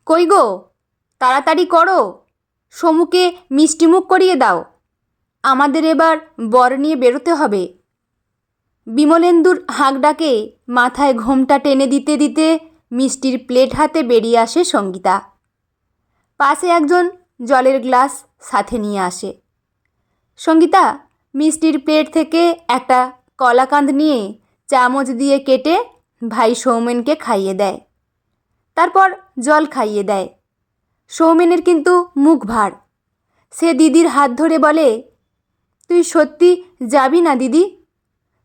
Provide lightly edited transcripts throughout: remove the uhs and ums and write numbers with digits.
কই গো, তাড়াতাড়ি করো, সমুকে মিষ্টিমুখ করিয়ে দাও। আমাদের এবার বর নিয়ে বেরোতে হবে। বিমলেন্দুর হাঁক ডাকে মাথায় ঘোমটা টেনে দিতে দিতে মিষ্টির প্লেট হাতে বেরিয়ে আসে সঙ্গীতা। পাশে একজন জলের গ্লাস সাথে নিয়ে আসে। সঙ্গীতা মিষ্টির প্লেট থেকে একটা কলাকাঁদ নিয়ে চামচ দিয়ে কেটে ভাই সৌমেনকে খাইয়ে দেয়। তারপর জল খাইয়ে দেয়। সৌমেনের কিন্তু মুখ ভার। সে দিদির হাত ধরে বলে, তুই সত্যি যাবি না দিদি?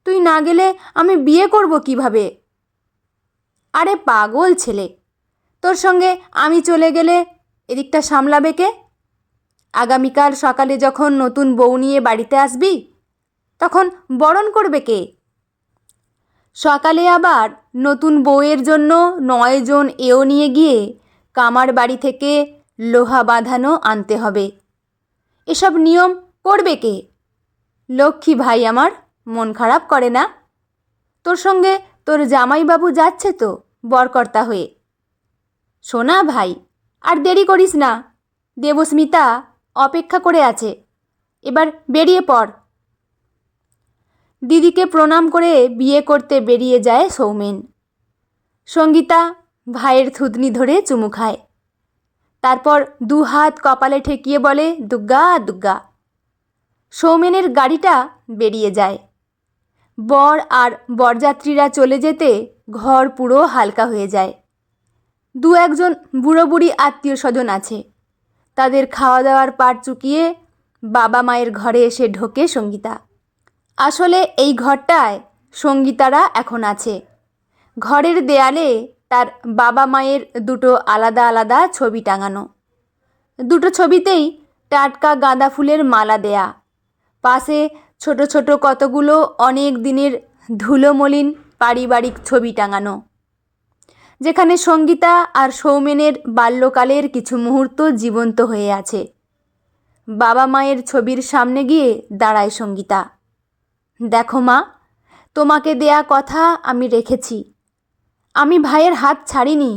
তুই না গেলে আমি বিয়ে করব কিভাবে? আরে পাগল ছেলে, তোর সঙ্গে আমি চলে গেলে এদিকটা সামলাবে কে? আগামীকাল সকালে যখন নতুন বউ নিয়ে বাড়িতে আসবি তখন বরণ করবে কে? সকালে আবার নতুন বউয়ের জন্য 9 জন এও নিয়ে গিয়ে কামার বাড়ি থেকে লোহা বাঁধানো আনতে হবে। এসব নিয়ম করবে কে? লক্ষ্মী ভাই আমার মন খারাপ করে না? তোর সঙ্গে তোর জামাইবাবু যাচ্ছে তো বরকর্তা হয়ে। শোনা ভাই, আর দেরি করিস না, দেবস্মিতা অপেক্ষা করে আছে, এবার বেরিয়ে পড়। দিদিকে প্রণাম করে বিয়ে করতে বেরিয়ে যায় সৌমেন। সঙ্গীতা ভাইয়ের থুতনি ধরে চুমু খায়। তারপর 2 হাত কপালে ঠেকিয়ে বলে, দুগ্গা দুগ্গা। সৌমেনের গাড়িটা বেরিয়ে যায়। বর আর বরযাত্রীরা চলে যেতে ঘর পুরো হালকা হয়ে যায়। 2-1 জন বুড়ো বুড়ি আত্মীয় স্বজন আছে। তাদের খাওয়া দাওয়ার পাট চুকিয়ে বাবা মায়ের ঘরে এসে ঢোকে সঙ্গীতা। আসলে এই ঘরটায় সঙ্গীতারা এখন আছে। ঘরের দেয়ালে তার বাবা মায়ের 2টো আলাদা আলাদা ছবি টাঙানো। 2টো ছবিতেই টাটকা গাঁদা ফুলের মালা দেয়া। পাশে ছোট ছোট কতগুলো অনেক দিনের ধুলোমলিন পারিবারিক ছবি টাঙানো, যেখানে সঙ্গীতা আর সৌমেনের বাল্যকালের কিছু মুহূর্ত জীবন্ত হয়ে আছে। বাবা মায়ের ছবির সামনে গিয়ে দাঁড়ায় সঙ্গীতা। দেখো মা, তোমাকে দেয়া কথা আমি রেখেছি। আমি ভাইয়ের হাত ছাড়িনি।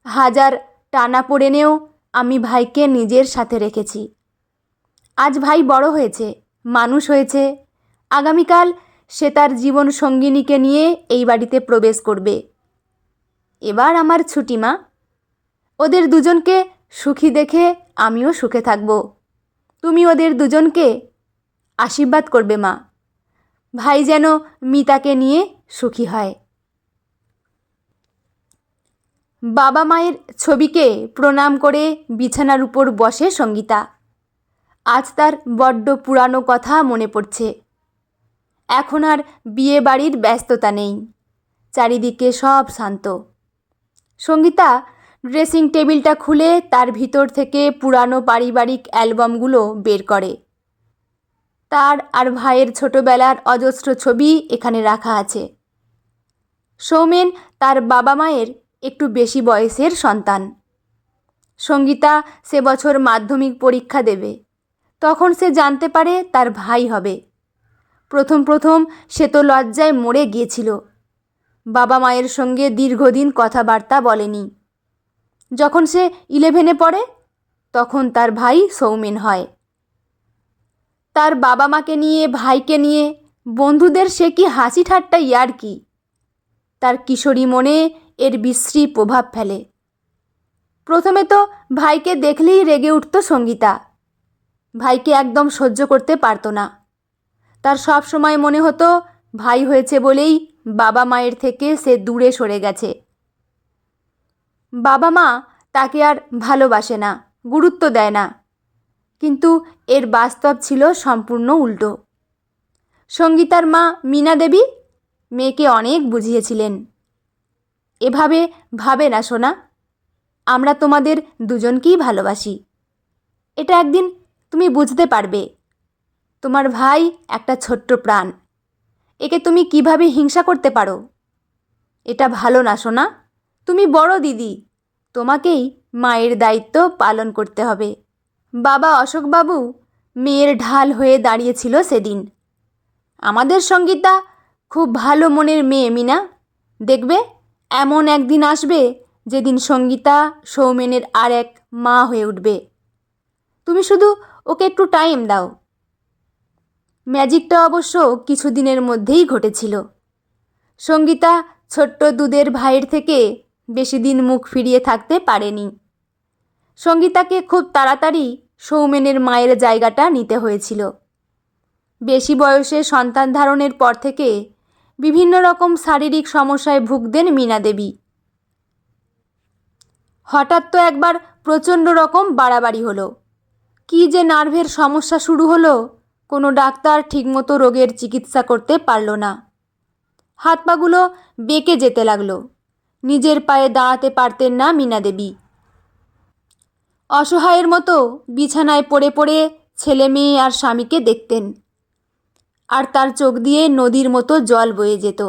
হাজার টানা পড়েনেও আমি ভাইকে নিজের সাথে রেখেছি। আজ ভাই বড় হয়েছে, মানুষ হয়েছে। আগামীকাল সে তার জীবন সঙ্গিনীকে নিয়ে এই বাড়িতে প্রবেশ করবে। এবার আমার ছুটি মা। ওদের দুজনকে সুখী দেখে আমিও সুখে থাকব। তুমি ওদের দুজনকে আশীর্বাদ করবে মা। ভাই যেন মিতাকে নিয়ে সুখী হয়। বাবা মায়ের ছবিকে প্রণাম করে বিছানার উপর বসে সঙ্গীতা। আজ তার বড্ড পুরানো কথা মনে পড়ছে। এখন আর বিয়ে বাড়ির ব্যস্ততা নেই, চারিদিকে সব শান্ত। সঙ্গীতা ড্রেসিং টেবিলটা খুলে তার ভিতর থেকে পুরানো পারিবারিক অ্যালবামগুলো বের করে। তার আর ভাইয়ের ছোটবেলার অজস্র ছবি এখানে রাখা আছে। সৌমেন তার বাবা মায়ের একটু বেশি বয়সের সন্তান। সঙ্গীতা সে বছর মাধ্যমিক পরীক্ষা দেবে। তখন সে জানতে পারে তার ভাই হবে। প্রথম প্রথম সে তো লজ্জায় মরে গিয়েছিল। বাবা মায়ের সঙ্গে দীর্ঘদিন কথাবার্তা বলেনি। যখন সে 11-এ পড়ে তখন তার ভাই সৌমেন হয়। তার বাবা মাকে নিয়ে, ভাইকে নিয়ে বন্ধুদের সে কি হাসি ঠাট্টা ইয়ার্কি। তার কিশোরী মনে এর বিশ্রী প্রভাব ফেলে। প্রথমে তো ভাইকে দেখলেই রেগে উঠত সঙ্গীতা। ভাইকে একদম সহ্য করতে পারত না। তার সব সময় মনে হতো ভাই হয়েছে বলেই বাবা মায়ের থেকে সে দূরে সরে গেছে। বাবা মা তাকে আর ভালোবাসে না, গুরুত্ব দেয় না। কিন্তু এর বাস্তব ছিল সম্পূর্ণ উল্টো। সঙ্গীতার মা মীনা দেবী মেয়েকে অনেক বুঝিয়েছিলেন, এভাবে ভাবে না সোনা, আমরা তোমাদের দুজনকেই ভালোবাসি। এটা একদিন তুমি বুঝতে পারবে। তোমার ভাই একটা ছোট্ট প্রাণ, একে তুমি কিভাবে হিংসা করতে পারো? এটা ভালো না সোনা। তুমি বড় দিদি, তোমাকেই মায়ের দায়িত্ব পালন করতে হবে। বাবা অশোকবাবু মেয়ের ঢাল হয়ে দাঁড়িয়েছিল সেদিন। আমাদের সঙ্গীতা খুব ভালো মনের মেয়ে মীনা, দেখবে এমন একদিন আসবে যেদিন সঙ্গীতা সৌমেনের আর এক মা হয়ে উঠবে। তুমি শুধু ওকে একটু টাইম দাও। ম্যাজিকটা অবশ্য কিছুদিনের মধ্যেই ঘটেছিল। সঙ্গীতা ছোট্ট দুধের ভাইয়ের থেকে বেশি দিন মুখ ফিরিয়ে থাকতে পারেনি। সঙ্গীতাকে খুব তাড়াতাড়ি সৌমেনের মায়ের জায়গাটা নিতে হয়েছিল। বেশি বয়সে সন্তান ধারণের পর থেকে বিভিন্ন রকম শারীরিক সমস্যায় ভুগতেন মীনা দেবী। হঠাৎ তো একবার প্রচণ্ড রকম বাড়াবাড়ি হলো। কী যে নার্ভের সমস্যা শুরু হলো, কোনো ডাক্তার ঠিকমতো রোগের চিকিৎসা করতে পারল না। হাত পাগুলো বেঁকে যেতে লাগলো। নিজের পায়ে দাঁড়াতে পারতেন না মীনা দেবী। অসহায়ের মতো বিছানায় পড়ে পড়ে ছেলে মেয়ে আর স্বামীকে দেখতেন, আর তার চোখ দিয়ে নদীর মতো জল বয়ে যেত।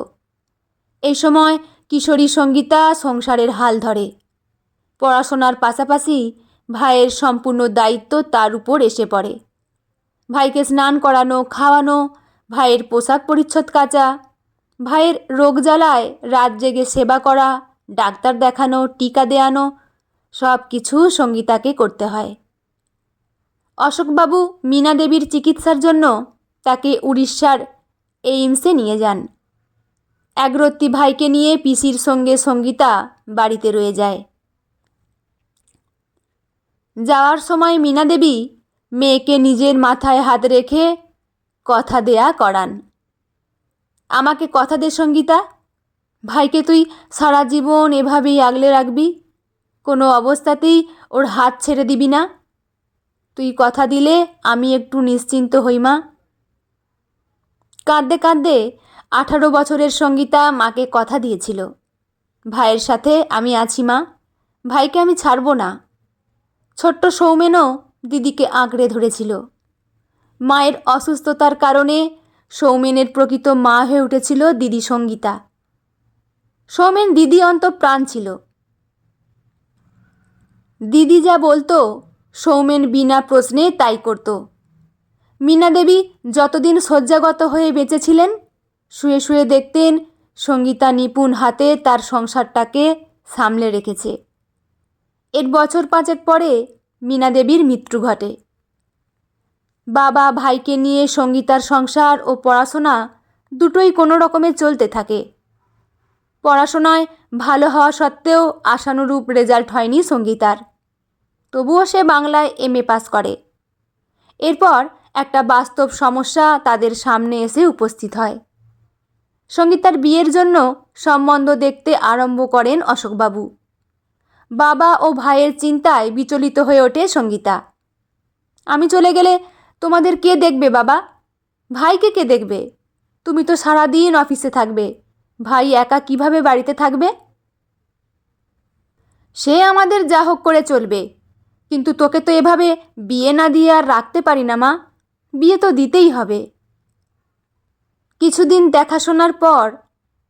এই সময় কিশোরী সঙ্গীতা সংসারের হাল ধরে। পড়াশোনার পাশাপাশি ভাইয়ের সম্পূর্ণ দায়িত্ব তার উপর এসে পড়ে। ভাইকে স্নান করানো, খাওয়ানো, ভাইয়ের পোশাক পরিচ্ছদ কাচা, ভাইয়ের রোগ জ্বালায় রাত জেগে সেবা করা, ডাক্তার দেখানো, টিকা দেয়ানো, সব কিছু সঙ্গীতাকে করতে হয়। অশোকবাবু মীনা দেবীর চিকিৎসার জন্য তাকে উড়িষ্যার এইমসে নিয়ে যান। একরত্তি ভাইকে নিয়ে পিসির সঙ্গে সঙ্গীতা বাড়িতে রয়ে যায়। যাওয়ার সময় মীনা দেবী মেয়েকে নিজের মাথায় হাত রেখে কথা দেয়া করান। আমাকে কথা দে সঙ্গীতা, ভাইকে তুই সারা জীবন এভাবেই আগলে রাখবি, কোনো অবস্থাতেই ওর হাত ছেড়ে দিবি না। তুই কথা দিলে আমি একটু নিশ্চিন্ত হই মা। কাঁদতে কাঁদতে 18 বছরের সঙ্গীতা মাকে কথা দিয়েছিল, ভাইয়ের সাথে আমি আছি মা, ভাইকে আমি ছাড়ব না। ছোট্ট সৌমেনও দিদিকে আঁকড়ে ধরেছিল। মায়ের অসুস্থতার কারণে সৌমেনের প্রকৃত মা হয়ে উঠেছিল দিদি সঙ্গীতা। সৌমেন দিদি অন্তঃপ্রাণ ছিল। দিদি যা বলতো সৌমেন বিনা প্রশ্নে তাই করত। মীনা দেবী যতদিন শয্যাগত হয়ে বেঁচেছিলেন, শুয়ে শুয়ে দেখতেন সঙ্গীতা নিপুণ হাতে তার সংসারটাকে সামলে রেখেছে। এর বছর 5 পরে মীনা দেবীর মৃত্যু ঘটে। বাবা ভাইকে নিয়ে সঙ্গীতার সংসার ও পড়াশোনা দুটোই কোনো রকমে চলতে থাকে। পড়াশোনায় ভালো হওয়া সত্ত্বেও আশানুরূপ রেজাল্ট হয়নি সঙ্গীতার। তবুও সে বাংলায় MA পাস করে। এরপর একটা বাস্তব সমস্যা তাদের সামনে এসে উপস্থিত হয়। সঙ্গীতার বিয়ের জন্য সম্বন্ধ দেখতে আরম্ভ করেন অশোকবাবু। বাবা ও ভাইয়ের চিন্তায় বিচলিত হয়ে ওঠে সঙ্গীতা। আমি চলে গেলে তোমাদের কে দেখবে বাবা? ভাইকে কে দেখবে? তুমি তো সারাদিন অফিসে থাকবে, ভাই একা কিভাবে বাড়িতে থাকবে? সে আমাদের যা হোক করে চলবে, কিন্তু তোকে তো এভাবে বিয়ে না দিয়ে আর রাখতে পারি না মা, বিয়ে তো দিতেই হবে। কিছুদিন দেখাশোনার পর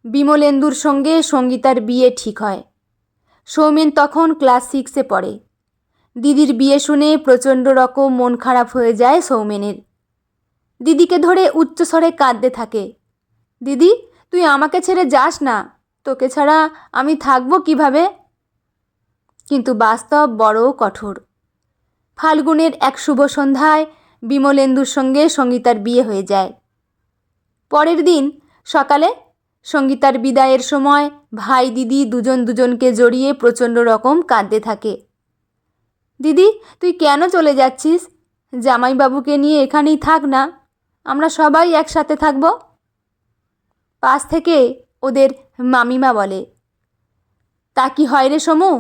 বিমলেন্দুর সঙ্গে সঙ্গীতার বিয়ে ঠিক হয়। সৌমেন তখন ক্লাস 6-এ পড়ে। দিদির বিয়ে শুনে প্রচণ্ড রকম মন খারাপ হয়ে যায় সৌমেনের। দিদিকে ধরে উচ্চস্বরে কাঁদতে থাকে, দিদি তুই আমাকে ছেড়ে যাস না, তোকে ছাড়া আমি থাকবো কিভাবে? কিন্তু বাস্তব বড় কঠোর। ফাল্গুনের এক শুভ সন্ধ্যায় বিমলেন্দুর সঙ্গে সঙ্গীতার বিয়ে হয়ে যায়। পরের দিন সকালে সঙ্গীতার বিদায়ের সময় ভাই দিদি দুজন দুজনকে জড়িয়ে প্রচণ্ড রকম কাঁদতে থাকে। দিদি তুই কেন চলে যাচ্ছিস? জামাইবাবুকে নিয়ে এখানেই থাক না, আমরা সবাই একসাথে থাকব। পাশ থেকে ওদের মামিমা বলে, তা কি হয় রে সমু,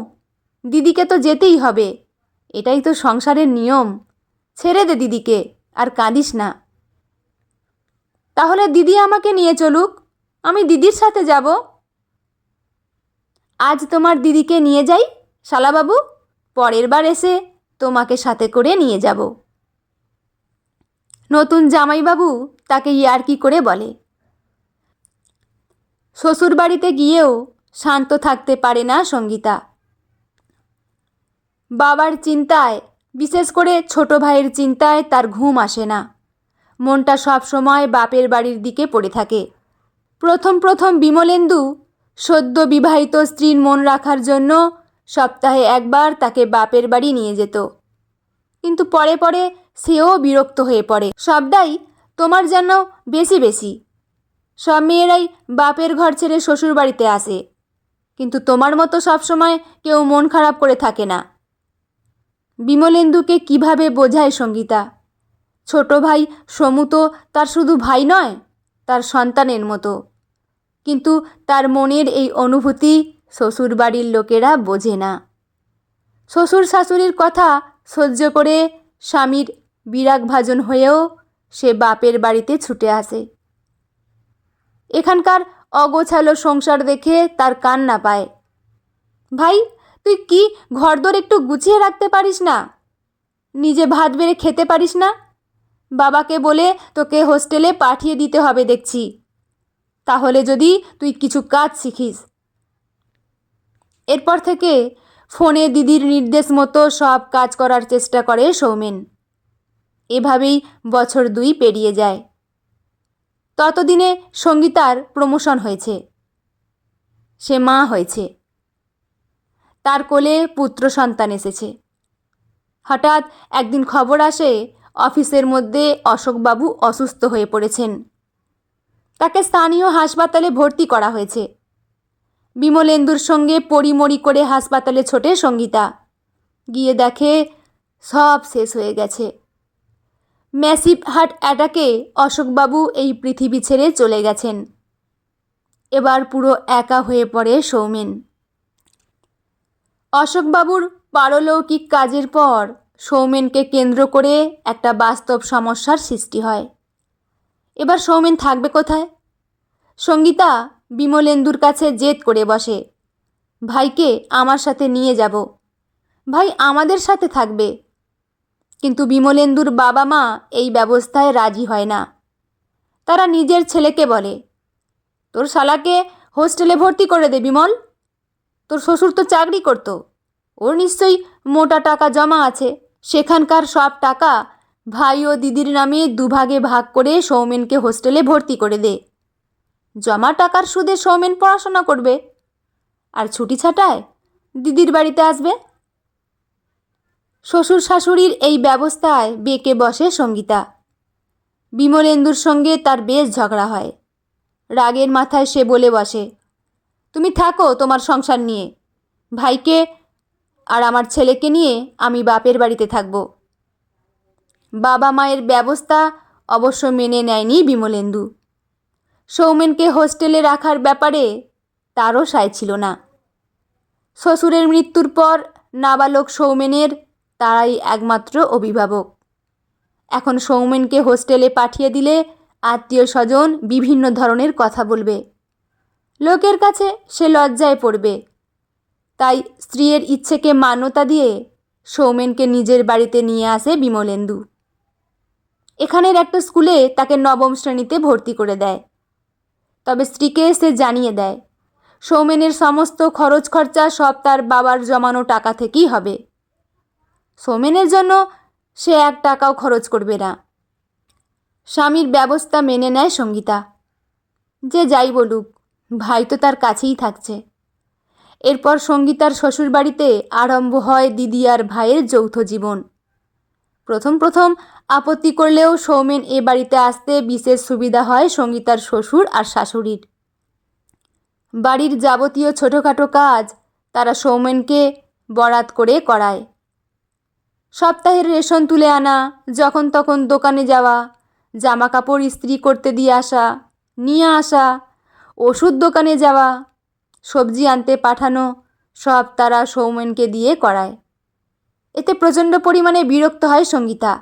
দিদিকে তো যেতেই হবে, এটাই তো সংসারের নিয়ম, ছেড়ে দে দিদিকে, আর কাঁদিস না। তাহলে দিদি আমাকে নিয়ে চলুক, আমি দিদির সাথে যাব। আজ তোমার দিদিকে নিয়ে যাই শালাবাবু, পরের বার এসে তোমাকে সাথে করে নিয়ে যাব। নতুন জামাইবাবু তাকে ইয়ার্কি করে বলে। শ্বশুর বাড়িতে গিয়েও শান্ত থাকতে পারে না সঙ্গীতা। বাবার চিন্তায়, বিশেষ করে ছোট ভাইয়ের চিন্তায় তার ঘুম আসে না। মনটা সব সময় বাপের বাড়ির দিকে পড়ে থাকে। প্রথম প্রথম বিমলেন্দু সদ্য বিবাহিত স্ত্রীর মন রাখার জন্য সপ্তাহে একবার তাকে বাপের বাড়ি নিয়ে যেত। কিন্তু পরে পরে সেও বিরক্ত হয়ে পড়ে। সবটাই তোমার যেন বেশি বেশি। সব মেয়েরাই বাপের ঘর ছেড়ে শ্বশুর বাড়িতে আসে, কিন্তু তোমার মতো সবসময় কেউ মন খারাপ করে থাকে না। বিমলেন্দুকে কিভাবে বোঝায় সঙ্গীতা? ছোট ভাই সমু তো তার শুধু ভাই নয়, তার সন্তানের মতো। কিন্তু তার মনের এই অনুভূতি শ্বশুর বাড়ির লোকেরা বোঝে না। শ্বশুর শাশুড়ির কথা সহ্য করে স্বামীর বিরাগভাজন হয়েও সে বাপের বাড়িতে ছুটে আসে। এখানকার অগোছালো সংসার দেখে তার কান্না পায়। ভাই, তুই কি ঘরদোর একটু গুছিয়ে রাখতে পারিস না? নিজে ভাত বেড়ে খেতে পারিস না? বাবাকে বলে তোকে হোস্টেলে পাঠিয়ে দিতে হবে দেখছি, তাহলে যদি তুই কিছু কাজ শিখিস। এরপর থেকে ফোনে দিদির নির্দেশ মতো সব কাজ করার চেষ্টা করে সৌমেন। এভাবেই বছর 2 পেরিয়ে যায়। ততদিনে সঙ্গীতার প্রমোশন হয়েছে, সে মা হয়েছে, তার কোলে পুত্র সন্তান এসেছে। হঠাৎ একদিন খবর আসে অফিসের মধ্যে অশোকবাবু অসুস্থ হয়ে পড়েছেন। তাকে স্থানীয় হাসপাতালে ভর্তি করা হয়েছে। বিমলেন্দুর সঙ্গে পরিমরি করে হাসপাতালে ছোটে সঙ্গীতা। গিয়ে দেখে সব শেষ হয়ে গেছে। ম্যাসিভ হার্ট অ্যাটাকে অশোকবাবু এই পৃথিবী ছেড়ে চলে গেছেন। এবার পুরো একা হয়ে পড়ে সৌমেন। অশোকবাবুর পারলৌকিক কাজের পর সৌমেনকে কেন্দ্র করে একটা বাস্তব সমস্যার সৃষ্টি হয়। এবার সৌমেন থাকবে কোথায়? সঙ্গীতা বিমলেন্দুর কাছে জেদ করে বসে, ভাইকে আমার সাথে নিয়ে যাব, ভাই আমাদের সাথে থাকবে। কিন্তু বিমলেন্দুর বাবা মা এই ব্যবস্থায় রাজি হয় না। তারা নিজের ছেলেকে বলে, তোর শালাকে হোস্টেলে ভর্তি করে দে বিমল, তোর শ্বশুর তো চাকরি করত, ওর নিশ্চয়ই মোটা টাকা জমা আছে, সেখানকার সব টাকা ভাই ও দিদির নামে দুভাগে ভাগ করে সৌমেনকে হোস্টেলে ভর্তি করে দে। জমা টাকার সুদে সৌমেন পড়াশোনা করবে, আর ছুটি ছাটায় দিদির বাড়িতে আসবে। শ্বশুর শাশুড়ির এই ব্যবস্থায় বেঁকে বসে সঙ্গীতা। বিমলেন্দুর সঙ্গে তার বেশ ঝগড়া হয়। রাগের মাথায় সে বলে বসে, তুমি থাকো তোমার সংসার নিয়ে, ভাইকে আর আমার ছেলেকে নিয়ে আমি বাপের বাড়িতে থাকব। বাবা মায়ের ব্যবস্থা অবশ্য মেনে নেয়নি বিমলেন্দু। সৌমেনকে হোস্টেলে রাখার ব্যাপারে তারও সায় ছিল না। শ্বশুরের মৃত্যুর পর নাবালক সৌমেনের তারাই একমাত্র অভিভাবক। এখন সৌমেনকে হোস্টেলে পাঠিয়ে দিলে আত্মীয় স্বজন বিভিন্ন ধরনের কথা বলবে, লোকের কাছে সে লজ্জায় পড়বে। তাই স্ত্রীর ইচ্ছেকে মান্যতা দিয়ে সৌমেনকে নিজের বাড়িতে নিয়ে আসে বিমলেন্দু। এখানের একটা স্কুলে তাকে 9ম শ্রেণীতে ভর্তি করে দেয়। তবে স্ত্রীকে সে জানিয়ে দেয় সৌমেনের সমস্ত খরচ খরচা সব তার বাবার জমানো টাকা থেকেই হবে। সৌমেনের জন্য সে 1 টাকাও খরচ করবে না। স্বামীর ব্যবস্থা মেনে নেয় সঙ্গীতা। যে যাই বলুক, ভাই তো তার কাছেই থাকছে। এরপর সঙ্গীতার শ্বশুরবাড়িতে আরম্ভ হয় দিদি আর ভাইয়ের যৌথ জীবন। প্রথম প্রথম আপত্তি করলেও সৌমেন এ বাড়িতে আসতে বিশেষ সুবিধা হয় সঙ্গীতার শ্বশুর আর শাশুড়ির। বাড়ির যাবতীয় ছোটোখাটো কাজ তারা সৌমেনকে বরাত করে করায়। সপ্তাহের রেশন তুলে আনা, যখন তখন দোকানে যাওয়া, জামা কাপড় ইস্ত্রি করতে দিয়ে আসা, নিয়ে আসা, ওষুধ দোকানে যাওয়া, সবজি আনতে পাঠানো, সব তারা সৌমেনকে দিয়ে করায়। এতে প্রচণ্ড পরিমাণে বিরক্ত হয় সঙ্গীতা।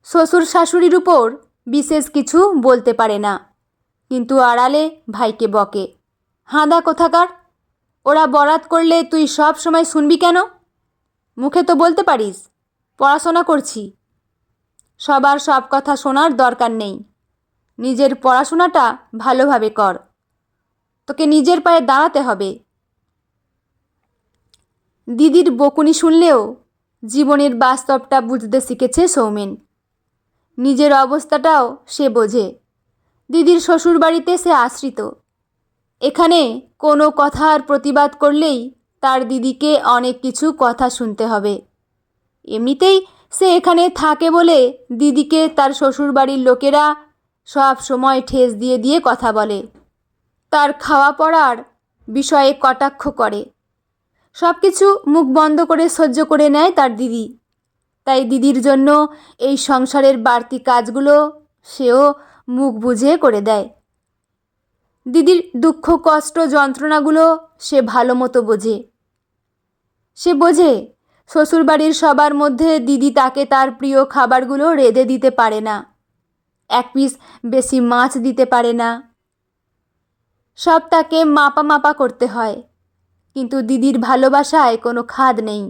শ্বশুর শাশুড়ির উপর বিশেষ কিছু বলতে পারে না, কিন্তু আড়ালে ভাইকে বকে, হাঁদা কোথাকার, ওরা বরাত করলে তুই সব সময় শুনবি কেন? মুখে তো বলতে পারিস পড়াশোনা করছি। সবার সব কথা শোনার দরকার নেই, নিজের পড়াশোনাটা ভালোভাবে কর, তোকে নিজের পায়ে দাঁড়াতে হবে। দিদির বকুনি শুনলেও জীবনের বাস্তবটা বুঝতে শিখেছে সৌমেন। নিজের অবস্থাটাও সে বোঝে। দিদির শ্বশুর বাড়িতে সে আশ্রিত, এখানে কোনো কথার প্রতিবাদ করলেই তার দিদিকে অনেক কিছু কথা শুনতে হবে। এমনিতেই সে এখানে থাকে বলে দিদিকে তার শ্বশুরবাড়ির লোকেরা সব সময় ঠেস দিয়ে দিয়ে কথা বলে, তার খাওয়া পড়ার বিষয়ে কটাক্ষ করে। সব কিছু মুখ বন্ধ করে সহ্য করে নেয় তার দিদি। তাই দিদির জন্য এই সংসারের বাড়তি কাজগুলো সেও মুখ বুজে করে দেয়। দিদির দুঃখ কষ্ট যন্ত্রণাগুলো সে ভালো মতো বোঝে। সে বোঝে শ্বশুরবাড়ির সবার মধ্যে দিদি তাকে তার প্রিয় খাবারগুলো রেঁধে দিতে পারে না, এক পিস বেশি মাছ দিতে পারে না, সব তাকে মাপা মাপা করতে হয়। কিন্তু দিদির ভালোবাসায় কোনো খাদ নেই।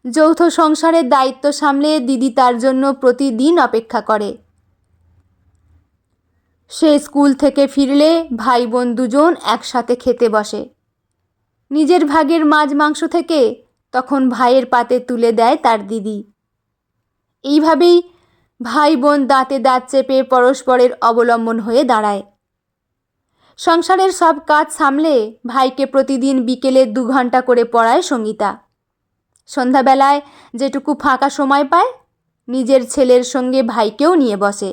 যৌথ সংসারের দায়িত্ব সামলে দিদি তার জন্য প্রতিদিন অপেক্ষা করে। সে স্কুল থেকে ফিরলে ভাই বোন দুজন একসাথে খেতে বসে। নিজের ভাগের মাছ মাংস থেকে তখন ভাইয়ের পাতে তুলে দেয় তার দিদি। এইভাবেই ভাই বোন দাঁতে দাঁত চেপে পরস্পরের অবলম্বন হয়ে দাঁড়ায়। সংসারের সব কাজ সামলে ভাইকে প্রতিদিন বিকেলে 2 ঘন্টা করে পড়ায় সঙ্গীতা। সন্ধ্যাবেলায় যেটুকু ফাঁকা সময় পায় নিজের ছেলের সঙ্গে ভাইকেও নিয়ে বসে।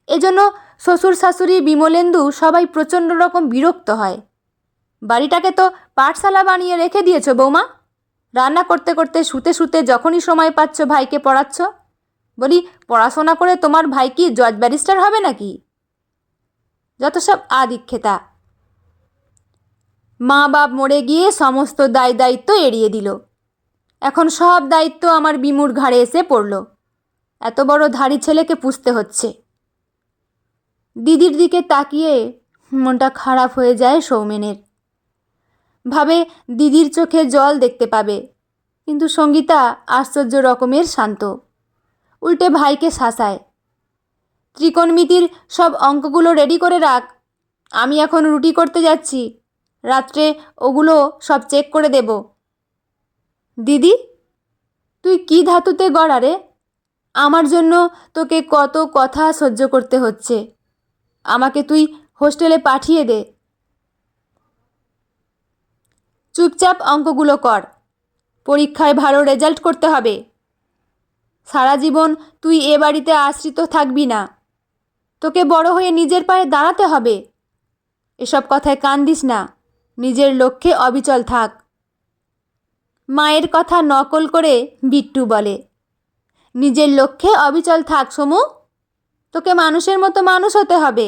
এজন্য শ্বশুর শাশুড়ি বিমলেন্দু সবাই প্রচণ্ড রকম বিরক্ত হয়। বাড়িটাকে তো পাঠশালা বানিয়ে রেখে দিয়েছো বৌমা, রান্না করতে করতে শুতে শুতে যখনই সময় পাচ্ছ ভাইকে পড়াচ্ছ। বলি, পড়াশোনা করে তোমার ভাই কি জজ ব্যারিস্টার হবে নাকি? যত সব আদিক্ষেতা। মা বাপ মরে গিয়ে সমস্ত দায় দায়িত্ব এড়িয়ে দিল। এখন সব দায়িত্ব আমার বিমুর ঘাড়ে এসে পড়ল। এত বড় ধাড়ি ছেলেকে পুষতে হচ্ছে। দিদির দিকে তাকিয়ে মনটা খারাপ হয়ে যায় সৌমেনের। ভাবে দিদির চোখে জল দেখতে পাবে, কিন্তু সঙ্গীতা আশ্চর্য রকমের শান্ত। উল্টে ভাইকে শাসায়। ত্রিকোণমিতির সব অঙ্কগুলো রেডি করে রাখ, আমি এখন রুটি করতে যাচ্ছি, রাত্রে ওগুলো সব চেক করে দেব। দিদি, তুই কি ধাতুতে গড়া রে? আমার জন্য তোকে কত কথা সহ্য করতে হচ্ছে। আমাকে তুই হোস্টেলে পাঠিয়ে দে। চুপচাপ অঙ্কগুলো কর, পরীক্ষায় ভালো রেজাল্ট করতে হবে। সারা জীবন তুই এ বাড়িতে আশ্রিত থাকবি না, তোকে বড় হয়ে নিজের পায়ে দাঁড়াতে হবে। এসব কথায় কান দিস না, নিজের লক্ষ্যে অবিচল থাক। মায়ের কথা নকল করে বিট্টু বলে, নিজের লক্ষ্যে অবিচল থাক সমু, তোকে মানুষের মতো মানুষ হতে হবে।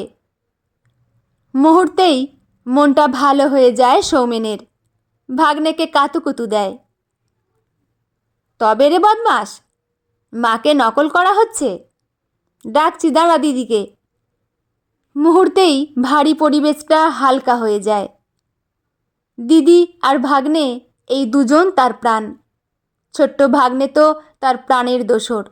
মুহূর্তেই মনটা ভালো হয়ে যায় সৌমেনের। ভাগ্নেকে কাতুকুতু দেয়। তবে রে বদমাস, মাকে নকল করা হচ্ছে? ডাকছি, দাঁড়া দিদিকে। মুহূর্তেই ভারী পরিবেশটা হালকা হয়ে যায়। দিদি আর ভাগ্নে এই দুজন তার প্রাণ। ছোট্ট ভাগ্নে তো তার প্রাণের দোসর।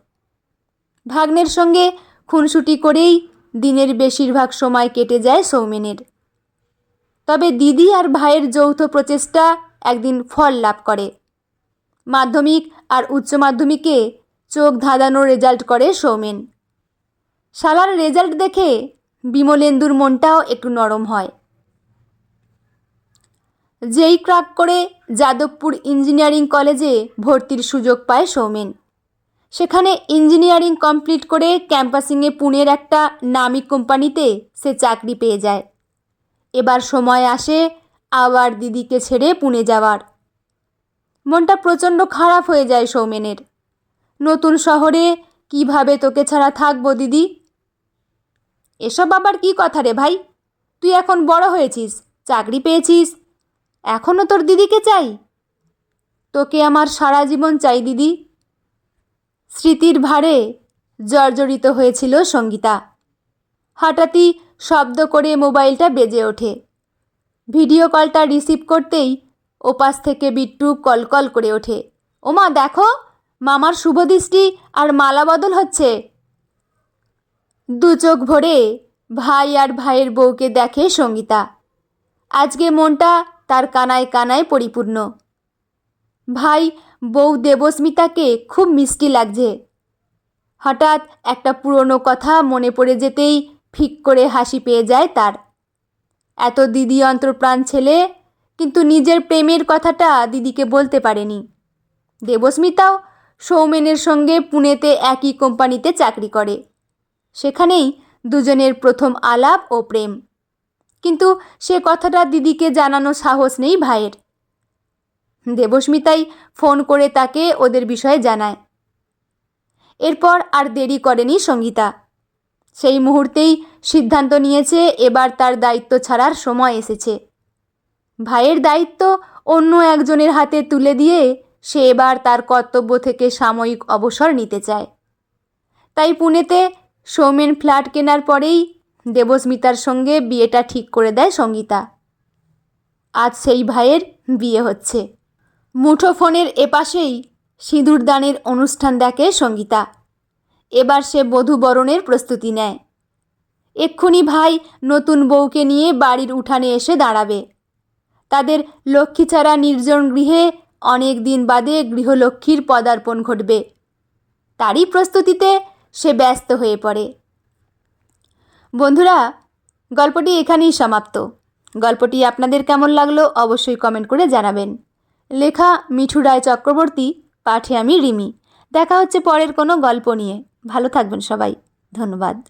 ভাগ্নের সঙ্গে খুনসুটি করেই দিনের বেশিরভাগ সময় কেটে যায় সৌমেনের। তবে দিদি আর ভাইয়ের যৌথ প্রচেষ্টা একদিন ফল লাভ করে। মাধ্যমিক আর উচ্চ মাধ্যমিকে চোখ ধাঁধানো রেজাল্ট করে সৌমেন। শালার রেজাল্ট দেখে বিমলেন্দুর মনটাও একটু নরম হয়। যেই ক্র্যাক করে যাদবপুর ইঞ্জিনিয়ারিং কলেজে ভর্তির সুযোগ পায় সৌমেন। সেখানে ইঞ্জিনিয়ারিং কমপ্লিট করে ক্যাম্পাসিংয়ে পুনের একটা নামী কোম্পানিতে সে চাকরি পেয়ে যায়। এবার সময় আসে আবার দিদিকে ছেড়ে পুনে যাওয়ার। মনটা প্রচণ্ড খারাপ হয়ে যায় সৌমেনের। নতুন শহরে কিভাবে তোকে ছাড়া থাকবো দিদি? এসব আবার কি কথা রে ভাই? তুই এখন বড় হয়েছিস, চাকরি পেয়েছিস, এখনও তোর দিদিকে চাই? তোকে আমার সারা জীবন চাই দিদি। স্মৃতির ভারে জর্জরিত হয়েছিল সঙ্গীতা। হঠাৎই শব্দ করে মোবাইলটা বেজে ওঠে। ভিডিও কলটা রিসিভ করতেই ওপাশ থেকে বিট্টু কলকল করে ওঠে, ওমা দেখো, মামার শুভদৃষ্টি আর মালা বদল হচ্ছে। দু চোখ ভরে ভাই আর ভাইয়ের বউকে দেখে সঙ্গীতা। আজকে মনটা তার কানায় কানায় পরিপূর্ণ। ভাই বউ দেবস্মিতাকে খুব মিষ্টি লাগছে। হঠাৎ একটা পুরনো কথা মনে পড়ে যেতেই ফিক করে হাসি পেয়ে যায় তার। এত দিদি অন্তর্প্রাণ ছেলে, কিন্তু নিজের প্রেমের কথাটা দিদিকে বলতে পারেনি। দেবস্মিতাও সৌমেনের সঙ্গে পুনেতে একই কোম্পানিতে চাকরি করে। সেখানেই দুজনের প্রথম আলাপ ও প্রেম। কিন্তু সে কথাটা দিদিকে জানানো সাহস নেই ভাইয়ের। দেবস্মিতাই ফোন করে তাকে ওদের বিষয়ে জানায়। এরপর আর দেরি করেনি সঙ্গীতা। সেই মুহূর্তেই সিদ্ধান্ত নিয়েছে এবার তার দায়িত্ব ছাড়ার সময় এসেছে। ভাইয়ের দায়িত্ব অন্য একজনের হাতে তুলে দিয়ে সে এবার তার কর্তব্য থেকে সাময়িক অবসর নিতে চায়। তাই পুনেতে সৌমেন ফ্ল্যাট কেনার পরেই দেবস্মিতার সঙ্গে বিয়েটা ঠিক করে দেয় সঙ্গীতা। আজ সেই ভাইয়ের বিয়ে হচ্ছে। মুঠোফোনের এপাশেই সিঁদুরদানের অনুষ্ঠান দেখে সঙ্গীতা। এবার সে বধূবরণের প্রস্তুতি নেয়। এক্ষুনি ভাই নতুন বউকে নিয়ে বাড়ির উঠানে এসে দাঁড়াবে। তাদের লক্ষ্মীছাড়া নির্জন গৃহে অনেক দিন বাদে গৃহলক্ষ্মীর পদার্পণ ঘটবে। তারই প্রস্তুতিতে সে ব্যস্ত হয়ে পড়ে। বন্ধুরা, গল্পটি এখানেই সমাপ্ত। গল্পটি আপনাদের কেমন লাগলো অবশ্যই কমেন্ট করে জানাবেন। লেখা মিঠু রায় চক্রবর্তী, পাঠে আমি রিমি। দেখা হচ্ছে পরের কোনো গল্প নিয়ে। ভালো থাকবেন সবাই। ধন্যবাদ।